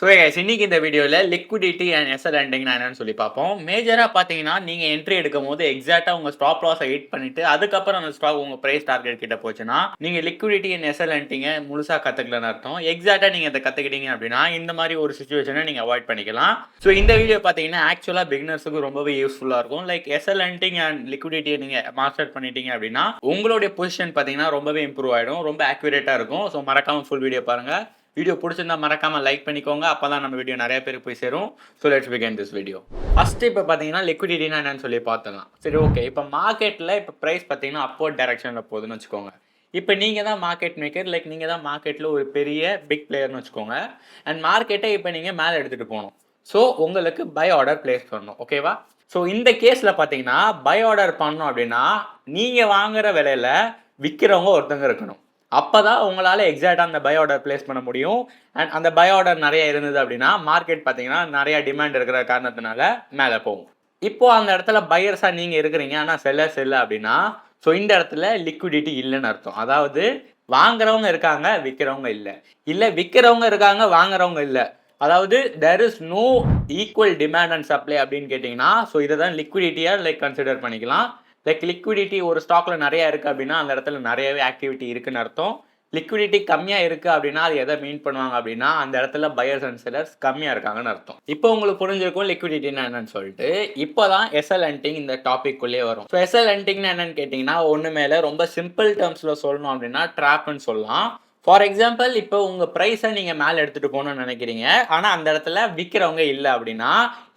So இன்னைக்கு இந்த வீடியோவில் லிக்விடிட்டி அண்ட் எஸ்எல் எண்டிங் என்னன்னு சொல்லி பார்ப்போம். மேஜராக பார்த்தீங்கன்னா நீங்கள் என்ட்ரி எடுக்கும் போது எக்ஸாக்டாக உங்கள் ஸ்டாப் லாஸை ஹிட் பண்ணிட்டு அதுக்கப்புறம் அந்த ஸ்டாக் உங்கள் ப்ரைஸ் டார்கெட் கிட்ட போச்சுன்னா நீங்கள் லிக்விடிட்டி அண்ட் எஸ்எல் எண்டிங்கை முழுசாக கற்றுக்கலன்னு அர்த்தம். எக்ஸாக்டாக நீங்கள் அதை கற்றுக்கிட்டீங்க அப்படின்னா இந்த மாதிரி ஒரு சுச்சுவேஷனை நீங்கள் அவாய்ட் பண்ணிக்கலாம். ஸோ இந்த வீடியோ பார்த்தீங்கன்னா ஆக்சுவலாக பிகினர்ஸுக்கு ரொம்பவே யூஸ்ஃபுல்லாக இருக்கும். லைக் எஸ்எல் எண்டிங் அண்ட் லிக்விடிட்டியை நீங்கள் மாஸ்டர் பண்ணிட்டீங்க அப்படின்னா உங்களுடைய பொசிஷன் பார்த்தீங்கன்னா ரொம்பவே இம்ப்ரூவ் ஆகிடும், ரொம்ப ஆக்யூரேட்டாக இருக்கும். ஸோ மறக்காமல் ஃபுல் வீடியோ பாருங்கள். வீடியோ பிடிச்சிருந்தா மறக்காம லைக் பண்ணிக்கோங்க, அப்பதான் நம்ம வீடியோ நிறைய பேருக்கு போய் சேரும். So let's begin this video. First இப்போ பார்த்தீங்கன்னா லிக்விடிட்டினா என்னன்னு சொல்லி பார்த்துக்கலாம். சரி, ஓகே. இப்போ மார்க்கெட்டில் இப்போ ப்ரைஸ் பார்த்தீங்கன்னா அப்போர்ட் டைரக்ஷனில் போகுதுன்னு வச்சுக்கோங்க. இப்போ நீங்கள் தான் மார்க்கெட் மேக்கர், லைக் நீங்கள் தான் மார்க்கெட்டில் ஒரு பெரிய பிக் பிளேயர்னு வச்சுக்கோங்க. அண்ட் மார்க்கெட்டை இப்போ நீங்கள் மேலே எடுத்துகிட்டு போகணும். ஸோ உங்களுக்கு பை ஆர்டர் பிளேஸ் பண்ணணும், ஓகேவா? ஸோ இந்த கேஸில் பார்த்தீங்கன்னா பை ஆர்டர் பண்ணணும் அப்படின்னா நீங்கள் வாங்குற விலையில் விற்கிறவங்க ஒருத்தங்க இருக்கணும். அப்போ தான் உங்களால் எக்ஸாக்டாக அந்த பை ஆர்டர் பிளேஸ் பண்ண முடியும். அண்ட் அந்த பை ஆர்டர் நிறைய இருந்தது அப்படின்னா மார்க்கெட் பார்த்தீங்கன்னா நிறைய டிமாண்ட் இருக்கிற காரணத்தினால மேலே போகும். இப்போ அந்த இடத்துல பையர்ஸாக நீங்கள் இருக்கிறீங்க, ஆனால் செல்லர்ஸ் இல்லை அப்படின்னா ஸோ இந்த இடத்துல லிக்விடிட்டி இல்லைன்னு அர்த்தம். அதாவது வாங்குறவங்க இருக்காங்க, விற்கிறவங்க இல்லை. இல்லை விற்கிறவங்க இருக்காங்க, வாங்குறவங்க இல்லை. அதாவது there is no equal demand and supply அப்படின்னு கேட்டிங்கன்னா ஸோ இதை தான் லிக்விடிட்டியாக லைக் கன்சிடர் பண்ணிக்கலாம். லைக் லிக்விடிட்டி ஒரு ஸ்டாக்ல நிறைய இருக்குது அப்படின்னா அந்த இடத்துல நிறையவே ஆக்டிவிட்டி இருக்குன்னு அர்த்தம். லிக்விடிட்டி கம்மியாக இருக்குது அப்படின்னா அது எதை மீன் பண்ணுவாங்க அப்படின்னா அந்த இடத்துல பையர்ஸ் அண்ட் செல்லர்ஸ் கம்மியாக இருக்காங்கன்னு அர்த்தம். இப்போ உங்களுக்கு புரிஞ்சிருக்கும் லிக்விடிட்டினா என்னன்னு சொல்லிட்டு. இப்போ தான் எஸ்எல் எண்டிங் இந்த டாபிக் உள்ளே வரும். ஸோ எஸ்எல் எண்டிங்னா என்னன்னு கேட்டிங்கன்னா ஒன்று மேலே ரொம்ப சிம்பிள் டேர்ம்ஸில் சொல்லணும் அப்படின்னா ட்ராப்னு சொல்லலாம். ஃபார் எக்ஸாம்பிள், இப்போ உங்கள் ப்ரைஸை நீங்கள் மேலே எடுத்துகிட்டு போகணும்னு நினைக்கிறீங்க, ஆனால் அந்த இடத்துல விற்கிறவங்க இல்லை அப்படின்னா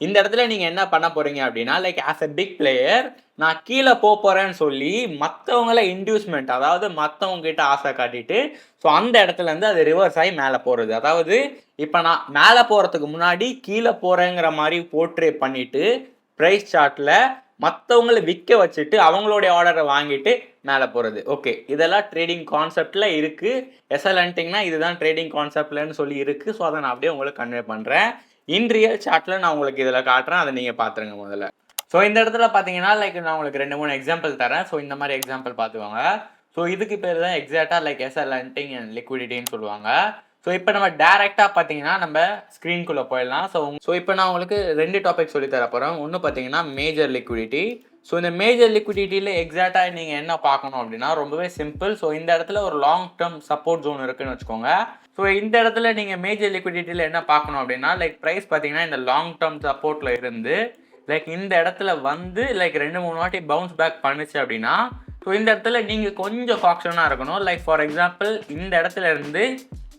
இந்த இடத்துல நீங்கள் என்ன பண்ண போகிறீங்க அப்படின்னா like as a big player நான் கீழே போகிறேன்னு சொல்லி மற்றவங்கள இன்டியூஸ்மெண்ட், அதாவது மற்றவங்க கிட்ட ஆசை காட்டிட்டு ஸோ அந்த இடத்துலேருந்து அது ரிவர்ஸ் ஆகி மேலே போகிறது. அதாவது இப்போ நான் மேலே போகிறதுக்கு முன்னாடி கீழே போகிறேங்கிற மாதிரி போர்ட்ரே பண்ணிவிட்டு ப்ரைஸ் சார்ட்டில் மற்றவங்களை விற்க வச்சுட்டு அவங்களுடைய ஆர்டரை வாங்கிட்டு மேலே போகிறது. ஓகே, இதெல்லாம் ட்ரேடிங் கான்செப்டில் இருக்குது. எஸ்எல் எண்டிங்னா இதுதான் ட்ரேடிங் கான்செப்ட்லன்னு சொல்லி இருக்குது. ஸோ அதை நான் அப்படியே உங்களுக்கு கன்வே பண்ணுறேன். இன் ரியல் சார்ட்டில் நான் உங்களுக்கு இதில் காட்டுறேன், அதை நீங்கள் பார்த்துருங்க முதல்ல. ஸோ இந்த இடத்துல பார்த்தீங்கன்னா லைக் நான் உங்களுக்கு 2-3 எக்ஸாம்பிள் தரேன். ஸோ இந்த மாதிரி எக்ஸாம்பிள் பார்த்துக்கோங்க. ஸோ இதுக்கு பேர் தான் எக்ஸாக்டாக லைக் எஸ்எல் எண்டிங் அண்ட் லிக்விடிட்டின்னு சொல்லுவாங்க. ஸோ இப்போ நம்ம டேரெக்டாக பார்த்தீங்கன்னா நம்ம ஸ்க்ரீன்குள்ளே போயிடலாம். ஸோ இப்போ நான் உங்களுக்கு 2 டாபிக் சொல்லி தர போகிறேன். ஒன்று பார்த்தீங்கன்னா மேஜர் லிக்விடிட்டி. ஸோ இந்த மேஜர் லிக்விடிட்டியில் எக்ஸாக்டாக நீங்கள் என்ன பார்க்கணும் அப்படின்னா ரொம்பவே சிம்பிள். ஸோ இந்த இடத்துல ஒரு லாங் டேர்ம் சப்போர்ட் ஜோன் இருக்குன்னு வச்சுக்கோங்க. ஸோ இந்த இடத்துல நீங்கள் மேஜர் லிக்விடிட்டியில் என்ன பார்க்கணும் அப்படின்னா லைக் ப்ரைஸ் பார்த்தீங்கன்னா இந்த லாங் டேர்ம் சப்போர்ட்டில் இருந்து லைக் இந்த இடத்துல வந்து லைக் 2-3 வாட்டி பவுன்ஸ் பேக் பண்ணுச்சு அப்படின்னா ஸோ இந்த இடத்துல நீங்கள் கொஞ்சம் காக்ஷனாக இருக்கணும். லைக் ஃபார் எக்ஸாம்பிள் இந்த இடத்துல இருந்து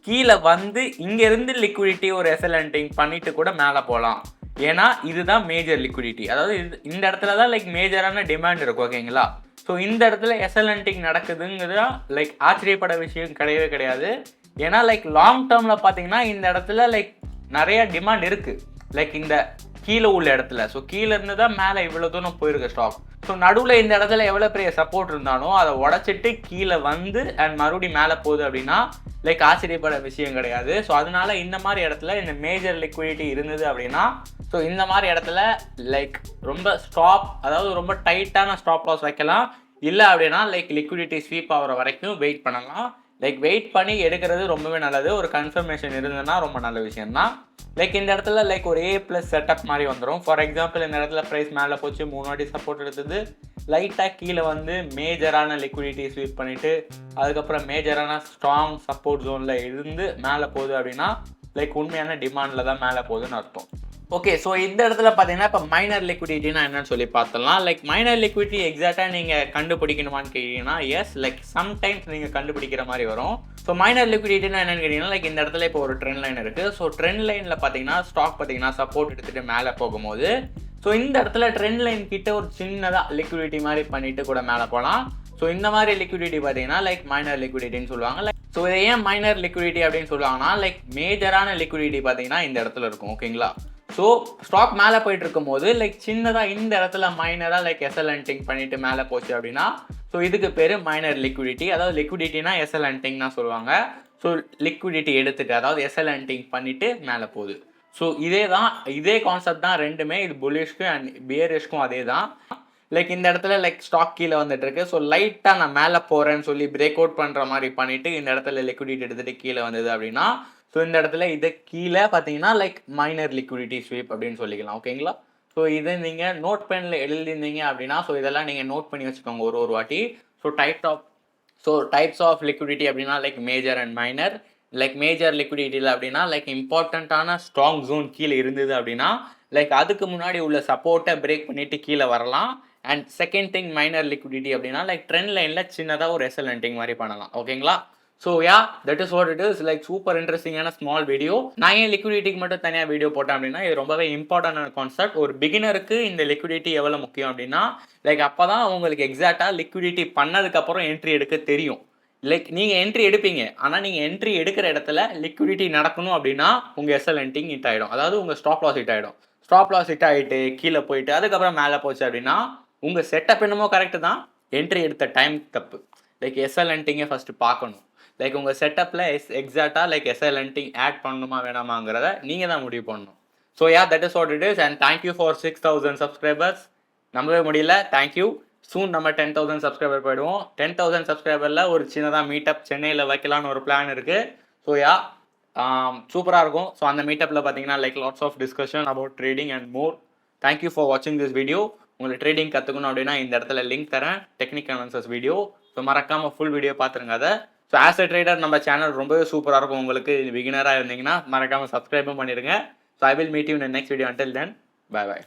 கீழே வந்து இங்கேருந்து லிக்விடிட்டி ஒரு எஸ்எல் எண்டிங் பண்ணிட்டு கூட மேலே போகலாம். ஏன்னா இதுதான் மேஜர் லிக்விடிட்டி. அதாவது இந்த இடத்துல தான் லைக் மேஜரான டிமாண்ட் இருக்கும், ஓகேங்களா? ஸோ இந்த இடத்துல எஸ்எல் எண்டிங் நடக்குதுங்கிறதா லைக் ஆச்சரியப்பட விஷயம் கிடையவே கிடையாது. ஏன்னா லைக் லாங் டேர்மில் பார்த்தீங்கன்னா இந்த இடத்துல லைக் நிறைய டிமாண்ட் இருக்குது லைக் இந்த கீழே உள்ள இடத்துல. ஸோ கீழே இருந்து தான் மேலே இவ்வளோ தூரம் போயிருக்கு ஸ்டாக். ஸோ நடுவில் இந்த இடத்துல எவ்வளோ பெரிய சப்போர்ட் இருந்தாலும் அதை உடச்சிட்டு கீழே வந்து அண்ட் மறுபடியும் மேலே போகுது அப்படின்னா லைக் ஆச்சரியப்பட விஷயம் கிடையாது. ஸோ அதனால இந்த மாதிரி இடத்துல இந்த மேஜர் லிக்விடிட்டி இருந்தது அப்படின்னா ஸோ இந்த மாதிரி இடத்துல லைக் ரொம்ப அதாவது ரொம்ப டைட்டான ஸ்டாப் லாஸ் வைக்கலாம். இல்லை அப்படின்னா லைக் லிக்விடிட்டி ஸ்வீப் ஆகிற வரைக்கும் வெயிட் பண்ணலாம். லைக் வெயிட் பண்ணி எடுக்கிறது ரொம்பவே நல்லது. ஒரு கன்ஃபர்மேஷன் இருந்ததுன்னா ரொம்ப நல்ல விஷயம் தான். லைக் இந்த இடத்துல லைக் ஒரு A+ செட்டப் மாதிரி வந்துடும். ஃபார் எக்ஸாம்பிள் இந்த இடத்துல ப்ரைஸ் மேலே போச்சு, 3 வாட்டி சப்போர்ட் எடுத்தது, லைட்டாக கீழே வந்து மேஜரான லிக்விடிட்டி ஸ்வீப் பண்ணிவிட்டு அதுக்கப்புறம் மேஜரான ஸ்ட்ராங் சப்போர்ட் ஜோனில் இருந்து மேலே போகுது அப்படின்னா லைக் உண்மையான டிமாண்டில் தான் மேலே போகுதுன்னு அர்த்தம். ஓகே, ஸோ இந்த இடத்துல பார்த்தீங்கன்னா இப்போ மைனர் லிக்விடிட்டினா என்னன்னு சொல்லி பார்த்தலாம். லைக் மைனர் லிக்விடிட்டி எக்ஸாக்டாக நீங்கள் கண்டுபிடிக்கணுமான்னு கேட்டீங்கன்னா எஸ், லைக் சம்டைம்ஸ் நீங்கள் கண்டுபிடிக்கிற மாதிரி வரும். ஸோ மைனர் லிக்விடிட்டினா என்னன்னு கேட்டிங்கன்னா லைக் இந்த இடத்துல இப்போ ஒரு ட்ரெண்ட் லைன் இருக்குது. ஸோ ட்ரெண்ட் லைனில் பார்த்தீங்கன்னா ஸ்டாக் பார்த்தீங்கன்னா சப்போர்ட் எடுத்துகிட்டு மேலே போகும்போது ஸோ இந்த இடத்துல ட்ரெண்ட் லைன் கிட்ட ஒரு சின்னதாக லிக்விடிட்டி மாதிரி பண்ணிட்டு கூட மேலே போகலாம். ஸோ இந்த மாதிரி லிக்விடிட்டி பார்த்தீங்கன்னா லைக் மைனர் லிக்விடிட்டின்னு சொல்லுவாங்க. லைக் ஸோ இதை ஏன் மைனர் லிக்விடிட்டி அப்படின்னு சொல்லுவாங்கன்னா லைக் மேஜரான லிக்விடிட்டி பார்த்தீங்கன்னா இந்த இடத்துல இருக்கும், ஓகேங்களா? ஸோ ஸ்டாக் மேலே போயிட்டு இருக்கும் போது லைக் சின்னதாக இந்த இடத்துல மைனராக லைக் எஸ்எல் எண்டிங் பண்ணிட்டு மேலே போச்சு அப்படின்னா ஸோ இதுக்கு பேர் மைனர் லிக்விடிட்டி. அதாவது லிக்விடிட்டினா எஸ்எல் எண்டிங்னா சொல்லுவாங்க. ஸோ லிக்விடிட்டி எடுத்துட்டு அதாவது எஸ்எல் எண்டிங் பண்ணிட்டு மேலே போகுது. ஸோ இதே கான்செப்ட் தான் ரெண்டுமே. இது புல்லிஷ்க்கும் அண்ட் பியரிஷ்க்கும் அதே தான். லைக் இந்த இடத்துல லைக் ஸ்டாக் கீழே வந்துட்டு இருக்கு. ஸோ லைட்டாக நான் மேலே போகிறேன்னு சொல்லி பிரேக் அவுட் பண்ணுற மாதிரி பண்ணிட்டு இந்த இடத்துல லிக்விடிட்டி எடுத்துகிட்டு கீழே வந்தது அப்படின்னா ஸோ இந்த இடத்துல இதை கீழே பார்த்தீங்கன்னா லைக் மைனர் லிக்விடிட்டி ஸ்வீப் அப்படின்னு சொல்லிக்கலாம். ஓகேங்களா? ஸோ இதை நீங்கள் நோட் பெனில் எழுதியிருந்தீங்க அப்படின்னா ஸோ இதெல்லாம் நீங்கள் நோட் பண்ணி வச்சுக்கோங்க ஒரு வாட்டி. டைப்ஸ் ஆஃப் லிக்விடிட்டி அப்படின்னா like major and minor. Like major லிக்விடிட்டியில் அப்படின்னா லைக் இம்பார்ட்டண்ட்டான ஸ்ட்ராங் ஜோன் கீழே இருந்தது அப்படின்னா லைக் அதுக்கு முன்னாடி உள்ள சப்போர்ட்டை பிரேக் பண்ணிட்டு கீழே வரலாம். And second thing minor liquidity அப்படின்னா லைக் ட்ரெண்ட் லைனில் சின்னதாக ஒரு எஸ்எல் ஹண்டிங் மாதிரி பண்ணலாம். ஓகேங்களா? So that is what it is. Like super இன்ட்ரெஸ்டிங்கான ஸ்மால் வீடியோ. நான் ஏன் லிக்விடிட்டிக்கு மட்டும் தனியாக வீடியோ போட்டேன் அப்படின்னா இது ரொம்பவே இம்பார்ட்டன்டான கான்செப்ட். ஒரு பிகினருக்கு இந்த லிக்விடிட்டி எவ்வளோ முக்கியம் அப்படின்னா லைக் அப்போ தான் உங்களுக்கு எக்ஸாக்டாக லிக்விடிட்டி பண்ணதுக்கப்புறம் என்ட்ரி எடுக்க தெரியும். லைக் நீங்கள் என்ட்ரி எடுப்பீங்க, ஆனால் நீங்கள் என்ட்ரி எடுக்கிற இடத்துல லிக்விடிட்டி நடக்கணும் அப்படின்னா உங்கள் எஸ்எல் ஹண்டிங் ஹிட் ஆகிடும். அதாவது உங்கள் ஸ்டாப் லாஸ் ஹிட் ஆகிடும். ஸ்டாப் லாஸ் ஹிட் ஆகிட்டு கீழே போயிட்டு அதுக்கப்புறம் மேலே போச்சு அப்படின்னா உங்கள் செட்டப் என்னமோ கரெக்டு தான், என்ட்ரி எடுத்த டைம் தப்பு. லைக் எஸ்எல் ஹண்டிங்கை ஃபஸ்ட்டு பார்க்கணும். லைக் உங்கள் செட்டப்பில் எக்ஸாக்டாக லைக் எஸ்எல் ஹண்டிங் ஆட் பண்ணணுமா வேணாமாங்கிறத நீங்கள் தான் முடிவு பண்ணணும். So that is what it is. And thank you for 6000 subscribers. நம்பவே முடியல. தேங்க்யூ. சூன் நம்ம 10,000 சப்ஸ்கிரைபர் போயிடுவோம். 10,000 சப்ஸ்கிரைபரில் ஒரு சின்னதாக மீட்டப் சென்னையில் வைக்கலான்னு ஒரு பிளான் இருக்குது. ஸோ சூப்பராக இருக்கும். ஸோ அந்த மீட்டப்பில் பார்த்தீங்கன்னா like lots of discussion about trading and more. Thank you for வாட்சிங் திஸ் வீடியோ. உங்களுக்கு ட்ரேடிங் கற்றுக்கணும் அப்படின்னா இந்த இடத்துல லிங்க் தரேன், டெக்னிக்கல் அனாலிசிஸ் வீடியோ. ஸோ மறக்காமல் ஃபுல் வீடியோ பார்த்துருங்க அதை. ஸோ ஆஸ் அ ட்ரேடர் நம்ம சேனல் ரொம்பவே சூப்பராக இருக்கும். உங்களுக்கு பிகினராக இருந்தீங்கன்னா மறக்காமல் சப்ஸ்கிரைபும் பண்ணிடுங்க. So I will meet you in next video. Until then, bye by.